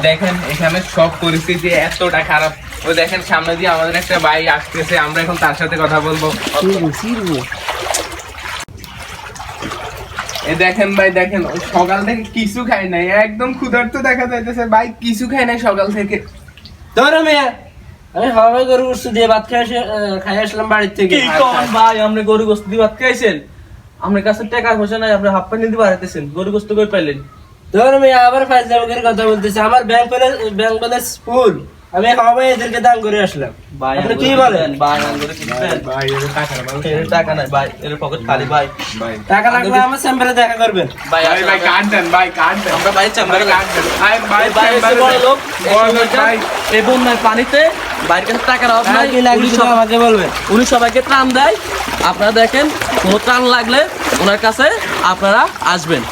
দেখেন এখানে সব পরিস্থিতি এতটা খারাপ। ওই দেখেন সামনে দিয়ে আমাদের একটা ভাই আসতেছে, আমরা এখন তার সাথে কথা বলবো। দেখেন ভাই, দেখেন সকাল থেকে কিছু খাই নাই, একদম ক্ষুধার্ত দেখা যাইতেছে ভাই, কিছু খাই নাই সকাল থেকে। ধরো মেয়ে, আমি হাওয়া গরু গোস্ত দিয়ে ভাত খাই আসলাম বাড়ির থেকে। কি কোন ভাই, আপনি গরু গোস্ত দিয়ে ভাত খাইছেন? আপনার কাছে টাকা পয়সা নাই, আপনি হাফ পানি দিয়ে বাড়াইতেছেন, গরু গোস্ত কই পাইলেন? ধরো মেয়ে, আবার ফাইজলামের কথা বলতেছে। আমার ব্যাংক ব্যালেন্স ফুল, আমি হাওয়া এদেরকে দান করে আসলাম। ভাই আপনি কি বলেন? ভাই আঙ্গুরে কি দিবেন? ভাই এর টাকা না, এর টাকা নাই ভাই, এর পকেট খালি ভাই। ভাই টাকা লাগলে আমার চেম্বারে দেখা করবেন। ভাই ভাই ভাই কাট দেন, ভাই কাট দেন, আমরা ভাই চেম্বারে কাট দেন। ভাই ভাই ভাই বড় লোক, ভাই এই বন্যার পানিতে বাইরের কাছে টাকার অভাব নাই, কি লাগবে সেটা আমাকে বলবেন। উনি সবাইকে ত্রাণ দেয়। আপনারা দেখেন, কোনো ত্রাণ লাগলে ওনার কাছে আপনারা আসবেন।